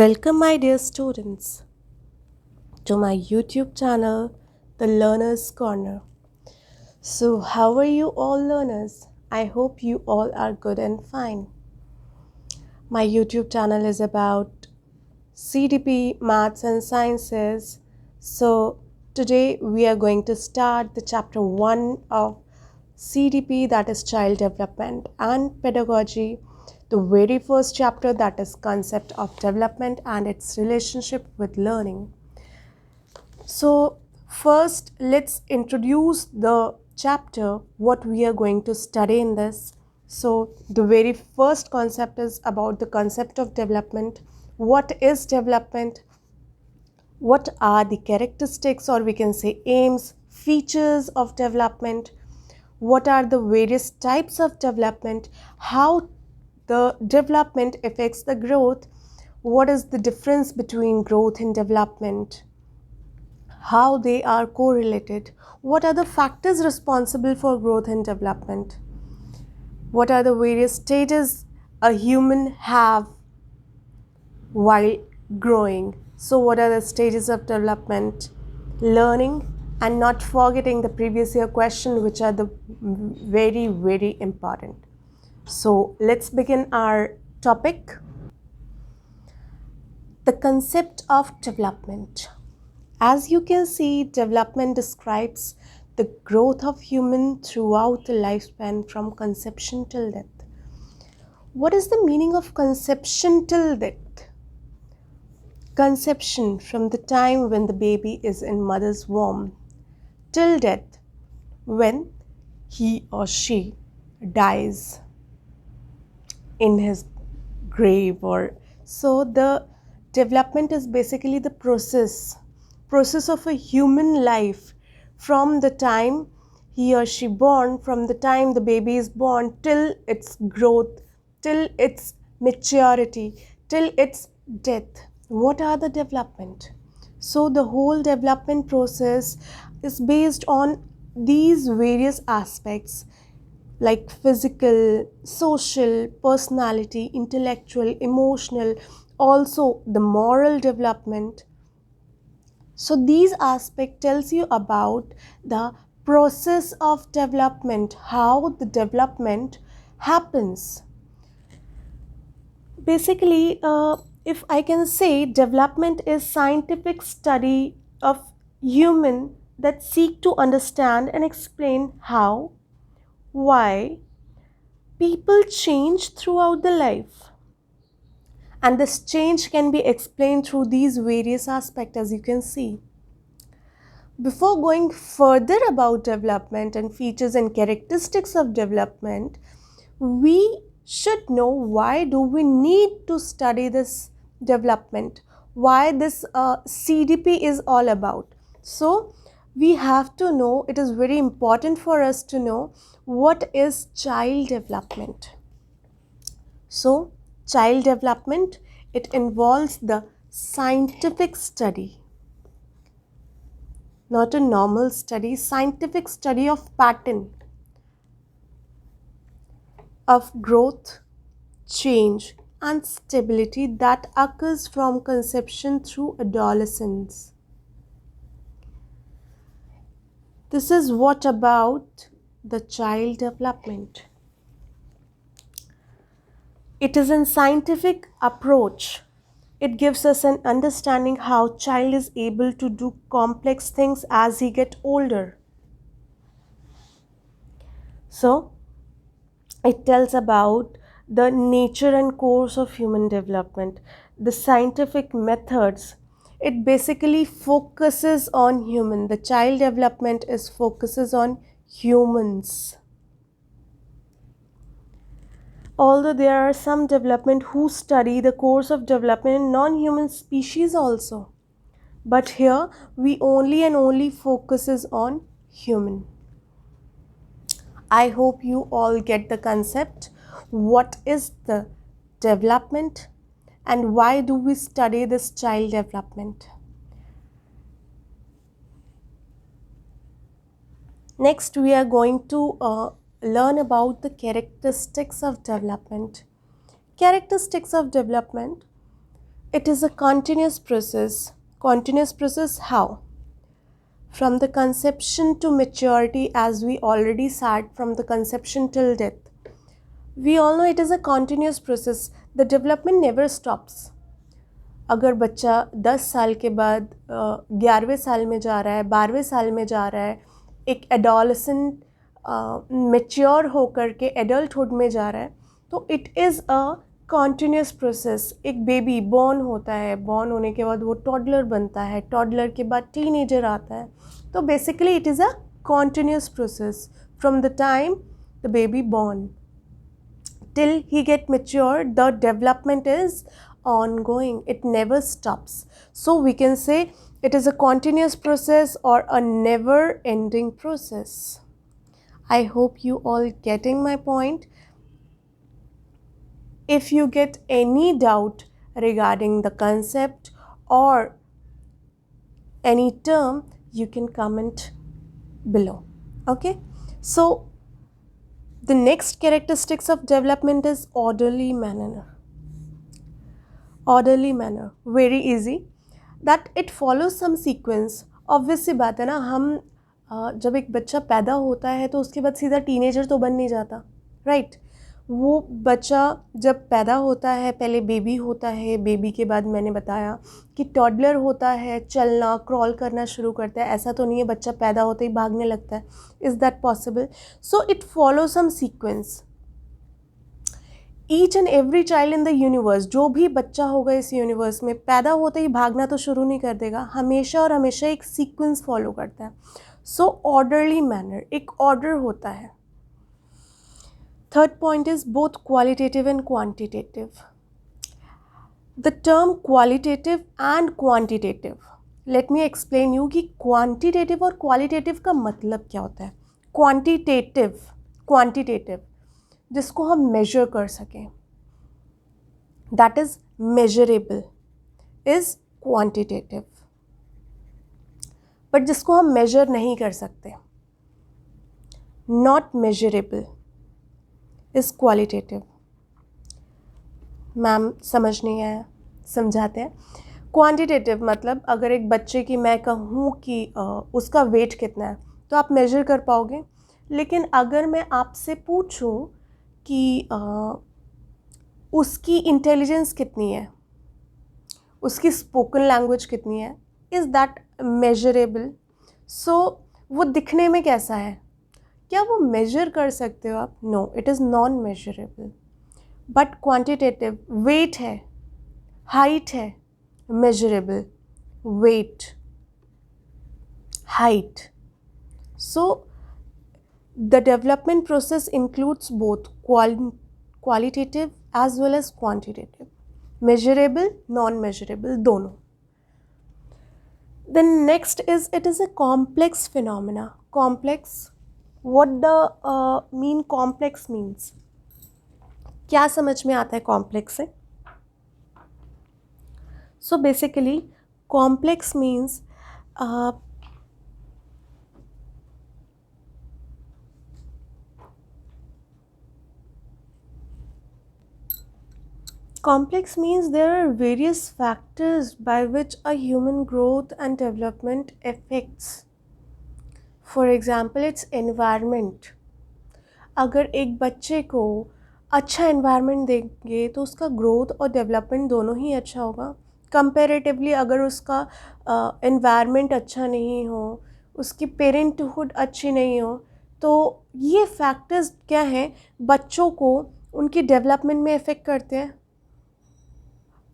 Welcome, my dear students, to my YouTube channel, The Learner's Corner. So, how are you all, learners? I hope you all are good and fine. My YouTube channel is about CDP, Maths, and Sciences. So, today we are going to start the chapter 1 of CDP, that is Child Development and Pedagogy. The very first chapter, that is Concept of Development and its relationship with learning. So, first, let's introduce the chapter, what we are going to study in this. So, the very first concept is about the concept of development. What is development? What are the characteristics, or we can say aims, features of development? What are the various types of development? How the development affects the growth? What is the difference between growth and development? How they are correlated, what are the factors responsible for growth and development, what are the various stages a human have while growing. So what are the stages of development, learning, and not forgetting the previous year question, which are the very important. So let's begin our topic, the concept of development. As you can see, development describes the growth of human throughout the lifespan from conception till death. What is the meaning of conception till death? Conception, from the time when the baby is in mother's womb, till death, when he or she dies in his grave. Or so the development is basically the process of a human life, from the time he or she born, from the time the baby is born till its growth, till its maturity, till its death. What are the development? So the whole development process is based on these various aspects, like physical, social, personality, intellectual, emotional, also the moral development. So these aspects tells you about the process of development, how the development happens. Basically, if I can say, development is scientific study of human that seek to understand and explain how, why people change throughout the life. And this change can be explained through these various aspects, as you can see. Before going further about development and features and characteristics of development, we should know, why do we need to study this development? Why this CDP is all about? So we have to know, it is very important for us to know, what is child development. So child development, it involves the scientific study, not a normal study, scientific study of pattern of growth, change, and stability that occurs from conception through adolescence. This is what about the child development. It is a scientific approach. It gives us an understanding how child is able to do complex things as he get older. So it tells about the nature and course of human development, the scientific methods. It basically focuses on human. The child development is focuses on humans. Although there are some development who study the course of development in non-human species also. But here we only and only focuses on human. I hope you all get the concept. What is the development and why do we study this child development? Next, we are going to learn about the characteristics of development. Characteristics of development. It is a continuous process. Continuous process how? From the conception to maturity, as we already said, from the conception till death. We all know it is a continuous process. The development never stops. अगर बच्चा 10 साल के बाद 11वें साल में जा रहा है, 12वें साल में जा रहा है, एक एडोलसेंट मैच्योर होकर के एडल्टहुड में जा रहा है, तो it is a continuous process. एक बेबी बॉर्न होता है, बॉर्न होने के बाद वो टॉडलर बनता है, टॉडलर के बाद टीनेजर आता है. तो basically it is a continuous process from the time the baby born till he get mature. The development is ongoing, it never stops. So we can say it is a continuous process or a never ending process. I hope you all getting my point. If you get any doubt regarding the concept or any term, you can comment below. Okay, so the next characteristics of development is orderly manner. Orderly manner, very easy, that it follows some sequence. Obvious सी बात है ना, हम जब एक बच्चा पैदा होता है तो उसके बाद सीधा टीनेजर तो बन नहीं जाता, राइट? वो बच्चा जब पैदा होता है पहले बेबी होता है, बेबी के बाद मैंने बताया कि टॉडलर होता है, चलना क्रॉल करना शुरू करता है. ऐसा तो नहीं है बच्चा पैदा होते ही भागने लगता है. Is that possible? So it follow some sequence. Each and every child in the universe, जो भी बच्चा होगा इस यूनिवर्स में, पैदा होते ही भागना तो शुरू नहीं कर देगा, हमेशा और हमेशा एक सीक्वेंस फॉलो करता है. सो ऑर्डरली मैनर, एक ऑर्डर होता है. Third point is both qualitative and quantitative. The term qualitative and quantitative, let me explain you कि quantitative और qualitative का मतलब क्या होता है. Quantitative जिसको हम measure कर सकें, that is measurable, is quantitative. but जिसको हम measure नहीं कर सकते, not measurable, is qualitative. Ma'am समझ नहीं आया, समझाते हैं. क्वांटिटेटिव मतलब अगर एक बच्चे की मैं कहूँ कि उसका वेट कितना है तो आप मेजर कर पाओगे. लेकिन अगर मैं आपसे पूछूँ कि उसकी इंटेलिजेंस कितनी है, उसकी स्पोकन लैंग्वेज कितनी है, इज़ दैट मेजरेबल? सो वो दिखने में कैसा है, क्या वो मेजर कर सकते हो आप? No, it is non measurable. But quantitative, weight है, हाइट है, measurable. Weight, height. So the development process includes both qualitative as well as quantitative, measurable, non measurable, दोनों. The next is it is a complex phenomena. Complex, what the mean complex means? क्या समझ में आता है complex से? So basically complex means complex means there are various factors by which a human growth and development affects. For example, its environment. अगर एक बच्चे को अच्छा एनवायरनमेंट देंगे तो उसका ग्रोथ और डेवलपमेंट दोनों ही अच्छा होगा. कंपैरेटिवली अगर उसका एनवायरनमेंट अच्छा नहीं हो, उसकी पेरेंटहुड अच्छी नहीं हो, तो ये फैक्टर्स क्या हैं, बच्चों को उनकी डेवलपमेंट में इफ़ेक्ट करते हैं.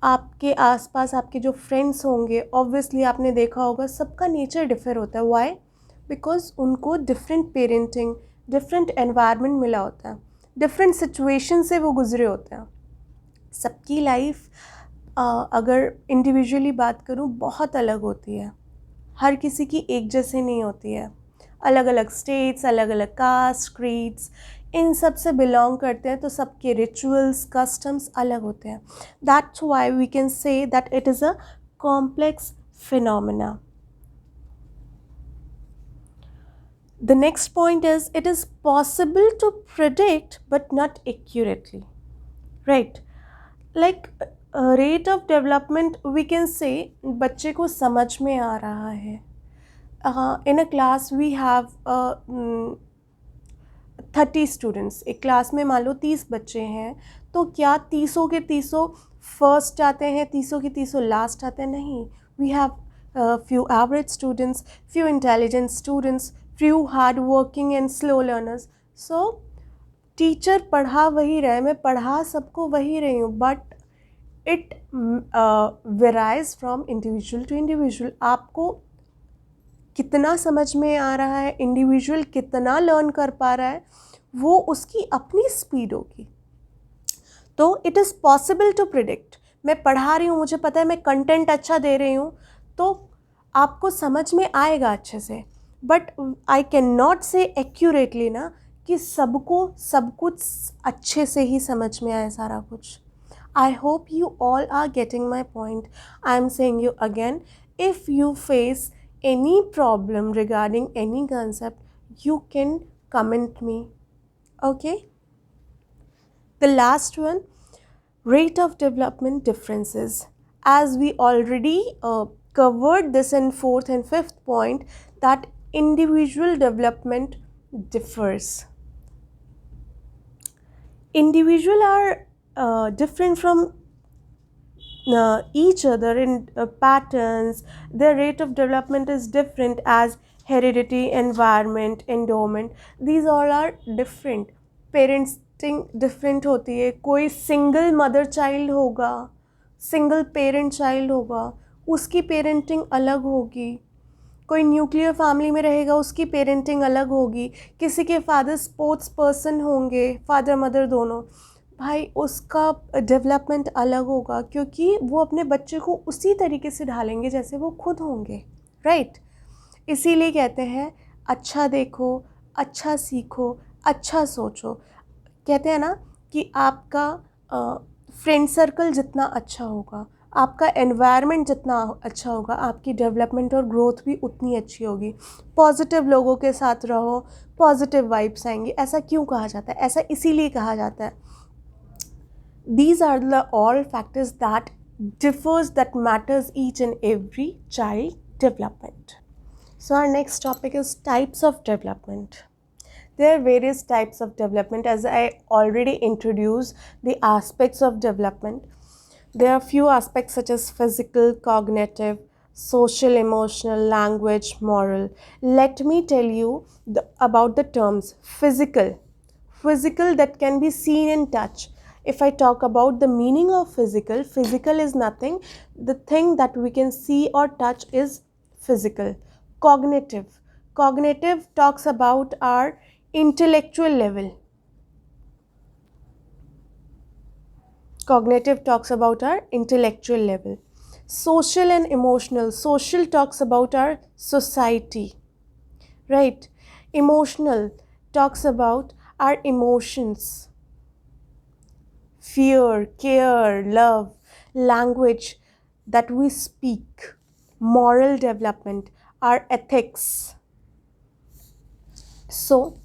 आपके आसपास आपके जो फ्रेंड्स होंगे, ऑब्वियसली आपने देखा होगा सबका नेचर डिफर होता है. वाई? बिकॉज उनको डिफरेंट पेरेंटिंग, डिफरेंट एनवायरनमेंट मिला होता है, डिफरेंट सिचुएशन से वो गुजरे होते हैं. सबकी लाइफ अगर इंडिविजुअली बात करूँ बहुत अलग होती है, हर किसी की एक जैसे नहीं होती है. अलग अलग स्टेट्स, अलग अलग कास्ट, क्रीड्स, इन सब से बिलोंग करते हैं, तो सबके रिचुअल्स, कस्टम्स अलग होते हैं. That's why we can say that it is a complex phenomena. The next point is it is possible to predict but not accurately, right? Like rate of development we can say बच्चे को समझ में आ रहा है. In a class we have 30 students. एक class में मान लो 30 बच्चे हैं, तो क्या 30 के 30 फर्स्ट आते हैं, 30 के 30 लास्ट आते हैं? नहीं. We have few average students, few intelligent students, few hard working and slow learners. So teacher पढ़ा वही रहे, मैं पढ़ा सबको वही रही हूँ, but it varies from individual to individual. आपको कितना समझ में आ रहा है, इंडिविजुअल कितना लर्न कर पा रहा है, वो उसकी अपनी स्पीड होगी. तो it is possible to predict. मैं पढ़ा रही हूँ, मुझे पता है मैं कंटेंट अच्छा दे रही हूँ, तो आपको समझ में आएगा अच्छे से, बट आई कैन नॉट से एक्यूरेटली ना कि सबको सब कुछ अच्छे से ही समझ में आए सारा कुछ. I hope you all are getting my point. I am saying you again, if you face any problem regarding any concept, you can comment me. Okay? The last one, rate of development differences. As we already covered this in 4th and 5th point, that individual development differs. Individual are different from each other in patterns. Their rate of development is different as heredity, environment, endowment. These all are different. Parenting different होती है. कोई single mother child होगा, single parent child होगा, उसकी parenting अलग होगी. कोई nuclear family में रहेगा, उसकी पेरेंटिंग अलग होगी. किसी के फादर स्पोर्ट्स पर्सन होंगे, फादर मदर दोनों, भाई उसका डेवलपमेंट अलग होगा, क्योंकि वो अपने बच्चे को उसी तरीके से ढालेंगे जैसे वो खुद होंगे. राइट. इसीलिए कहते हैं अच्छा देखो, अच्छा सीखो, अच्छा सोचो. कहते हैं ना कि आपका फ्रेंड सर्कल जितना अच्छा होगा, आपका एनवायरनमेंट जितना अच्छा होगा, आपकी डेवलपमेंट और ग्रोथ भी उतनी अच्छी होगी. पॉजिटिव लोगों के साथ रहो, पॉजिटिव वाइब्स आएंगी. ऐसा क्यों कहा जाता है? ऐसा इसीलिए कहा जाता है. These are the all factors that differs, that matters each and every child development. So our next topic is types of development. There are various types of development, as I already introduced the aspects of development. There are few aspects such as physical, cognitive, social, emotional, language, moral. Let me tell you about the terms. Physical that can be seen and touched. If I talk about the meaning of physical, physical is nothing. The thing that we can see or touch is physical. Cognitive talks about our intellectual level. Cognitive talks about our intellectual level. Social and emotional. Social talks about our society. Right. Emotional talks about our emotions. Fear, care, love. Language that we speak. Moral development, our ethics. So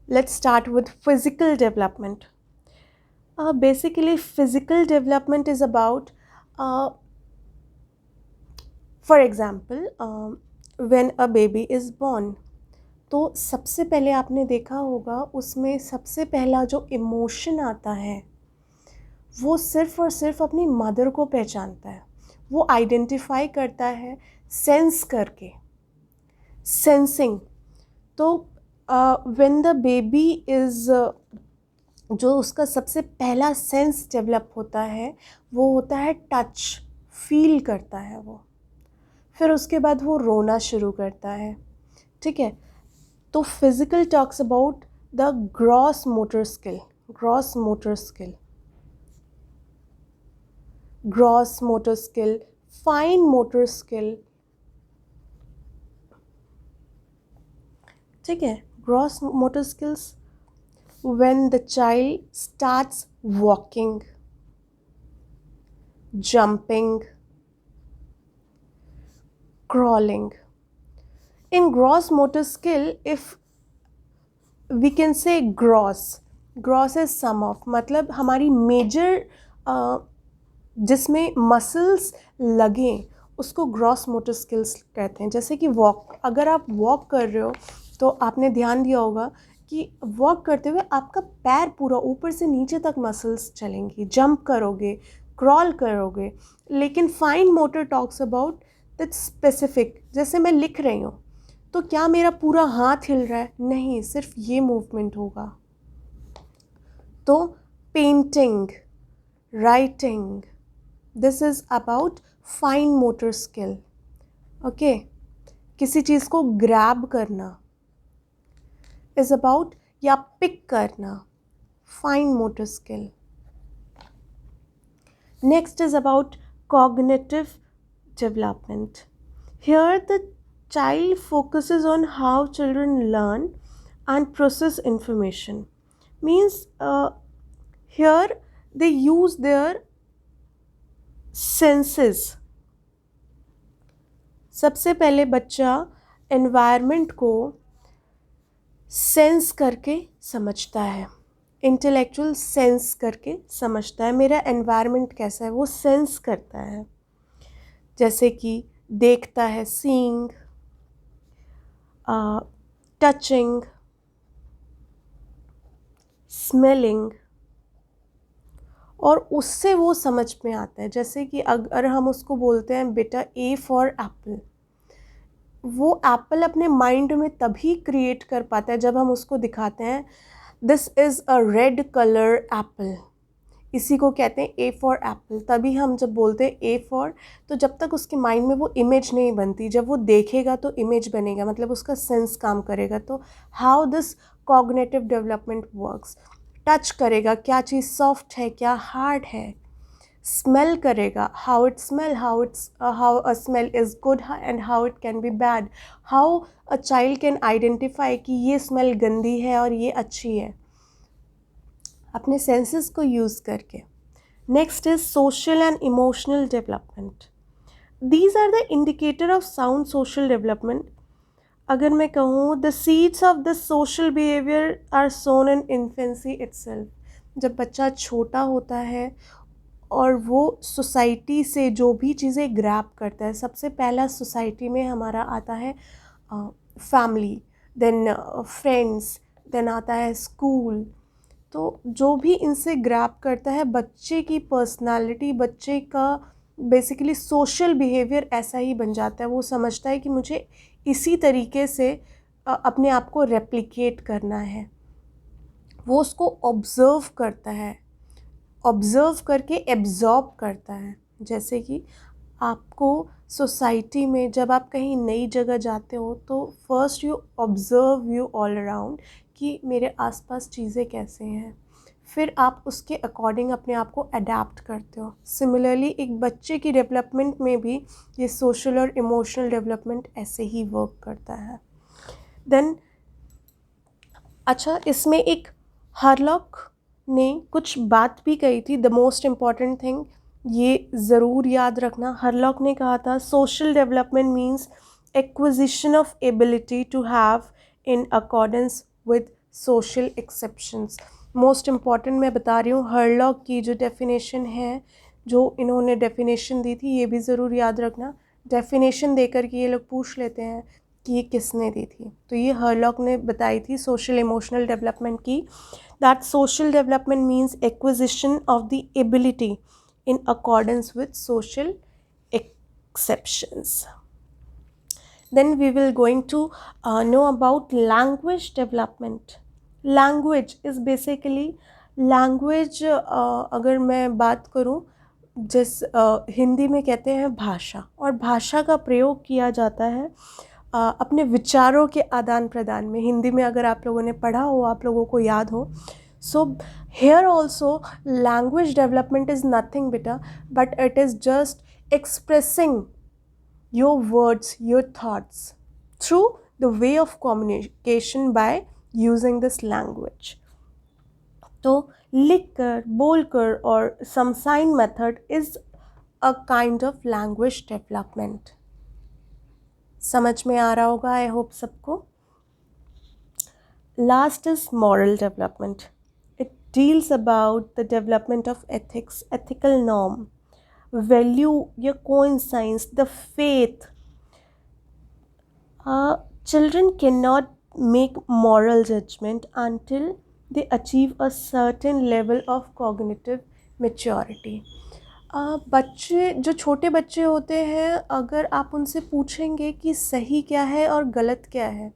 let's start with physical development. Basically, physical development is about, for example, when a baby is born. तो सबसे पहले आपने देखा होगा, उसमें सबसे पहला जो इमोशन आता है वो सिर्फ़ और सिर्फ अपनी मदर को पहचानता है. वो आइडेंटिफाई करता है सेंस करके, सेंसिंग. तो व्हेन द बेबी इज़, जो उसका सबसे पहला सेंस डेवलप होता है वो होता है टच. फील करता है वो. फिर उसके बाद वो रोना शुरू करता है. ठीक है. तो physical talks about the gross motor skill. Gross motor skill, fine motor skill. ठीक है. Gross motor skills when the child starts walking, jumping, crawling. In gross motor skill, if we can say gross is sum of, मतलब हमारी major जिसमें muscles लगें, उसको gross motor skills कहते हैं। जैसे कि वॉक, अगर आप वॉक कर रहे हो तो आपने ध्यान दिया होगा कि वॉक करते हुए आपका पैर पूरा ऊपर से नीचे तक मसल्स चलेंगी, जंप करोगे, क्रॉल करोगे। लेकिन fine motor talks about that specific, जैसे मैं लिख रही हूँ तो क्या मेरा पूरा हाथ हिल रहा है? नहीं, सिर्फ ये मूवमेंट होगा। तो painting, writing, this is about fine motor skill. Okay, किसी चीज़ को ग्रैब करना इज़ अबाउट, या पिक करना, fine motor skill. Next is about cognitive development. Here, the child focuses on how children learn and process information. Means here they use their senses. सबसे पहले बच्चा environment को sense करके समझता है, इंटेलेक्चुअल सेंस करके समझता है। मेरा एनवायरनमेंट कैसा है वो सेंस करता है। जैसे कि देखता है, सीइंग, टचिंग, स्मेलिंग, और उससे वो समझ में आता है। जैसे कि अगर हम उसको बोलते हैं बेटा ए फॉर एप्पल, वो एप्पल अपने माइंड में तभी क्रिएट कर पाता है जब हम उसको दिखाते हैं this is a red colour Apple. इसी को कहते हैं ए फॉर एप्पल। तभी हम जब बोलते हैं ए फॉर, तो जब तक उसके माइंड में वो इमेज नहीं बनती, जब वो देखेगा तो इमेज बनेगा, मतलब उसका सेंस काम करेगा। तो how this cognitive development works, touch करेगा, क्या चीज़ सॉफ्ट है, क्या हार्ड है। स्मेल करेगा, how it smell, how a smell is good and how it can be bad, how a child can identify कि ये स्मेल गंदी है और ये अच्छी है, अपने सेंसेस को यूज़ करके। Next is social and emotional development. These are the indicator of sound social development. अगर मैं कहूँ the seeds of the social behaviour are sown in infancy itself. जब बच्चा छोटा होता है और वो सोसाइटी से जो भी चीज़ें ग्रैब करता है, सबसे पहला सोसाइटी में हमारा आता है फैमिली, देन फ्रेंड्स, देन आता है स्कूल। तो जो भी इनसे ग्रैब करता है, बच्चे की पर्सनालिटी, बच्चे का बेसिकली सोशल बिहेवियर ऐसा ही बन जाता है। वो समझता है कि मुझे इसी तरीके से अपने आप को रेप्लिकेट करना है। वो उसको ऑब्ज़र्व करता है, ऑब्ज़र्व करके एब्ज़ॉर्ब करता है। जैसे कि आपको सोसाइटी में जब आप कहीं नई जगह जाते हो तो first you observe you all around कि मेरे आसपास चीज़ें कैसे हैं, फिर आप उसके अकॉर्डिंग अपने आप को अडेप्ट करते हो। सिमिलरली एक बच्चे की डेवलपमेंट में भी ये सोशल और इमोशनल डेवलपमेंट ऐसे ही वर्क करता है। देन अच्छा, इसमें एक हार्लॉक ने कुछ बात भी कही थी, द मोस्ट इम्पॉर्टेंट थिंग, ये ज़रूर याद रखना। हार्लॉक ने कहा था social development means acquisition of ability to have in accordance with social exceptions. Most important मैं बता रही हूँ, हार्लॉक की जो डेफिनेशन है, जो इन्होंने डेफिनेशन दी थी, ये भी ज़रूर याद रखना। डेफिनेशन देकर के ये लोग पूछ लेते हैं कि ये किसने दी थी, तो ये हर्लॉक ने बताई थी सोशल इमोशनल डेवलपमेंट की। That social development means acquisition of the ability in accordance with social exceptions. Then we will going to know about language development. Language is basically language, अगर मैं बात करूँ, जिस हिंदी में कहते हैं भाषा, और भाषा का प्रयोग किया जाता है अपने विचारों के आदान प्रदान में। हिंदी में अगर आप लोगों ने पढ़ा हो, आप लोगों को याद हो, so here also language development is nothing बेटा, but it is just expressing your words, your thoughts through the way of communication by using this language. तो लिखकर, बोलकर और some sign method is a kind of language development. समझ में आ रहा होगा, I hope सबको। Last is moral development. It deals about the development of ethics, ethical norm. value your conscience, the faith. Children cannot make moral judgment until they achieve a certain level of cognitive maturity. बच्चे जो छोटे बच्चे होते हैं, अगर आप उनसे पूछेंगे कि सही क्या है और गलत क्या है,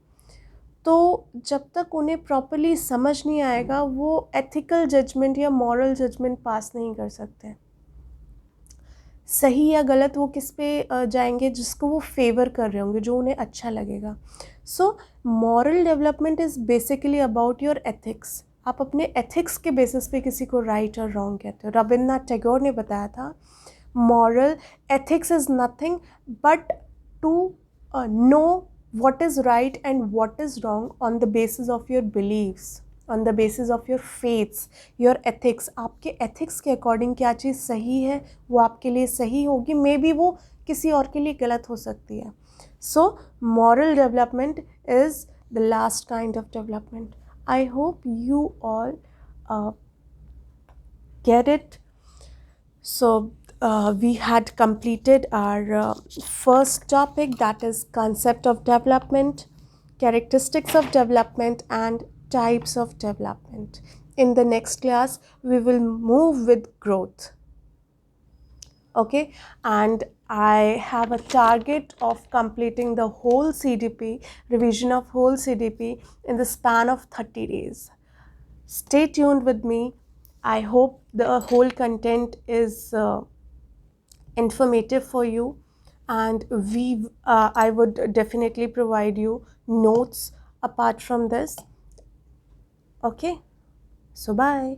तो जब तक उन्हें प्रॉपर्ली समझ नहीं आएगा वो एथिकल जजमेंट या मॉरल जजमेंट पास नहीं कर सकते। सही या गलत वो किस पे जाएंगे, जिसको वो फेवर कर रहे होंगे, जो उन्हें अच्छा लगेगा। So moral development is basically about your ethics. आप अपने एथिक्स के बेसिस पे किसी को राइट और रॉन्ग कहते हो। रविन्द्रनाथ टैगोर ने बताया था, moral ethics is nothing but to know what is right and what is wrong on the basis of your beliefs, on the basis of your faiths, your ethics। आपके ethics के according क्या चीज़ सही है वो आपके लिए सही होगी, मे बी वो किसी और के लिए गलत हो सकती है। So moral development is the last kind of development. I hope you all get it. So we had completed our first topic, that is concept of development, characteristics of development and types of development. In the next class we will move with growth. Okay, and I have a target of completing the whole CDP, revision of whole CDP in the span of 30 days. Stay tuned with me. I hope the whole content is informative for you, and I would definitely provide you notes apart from this. Okay, so bye.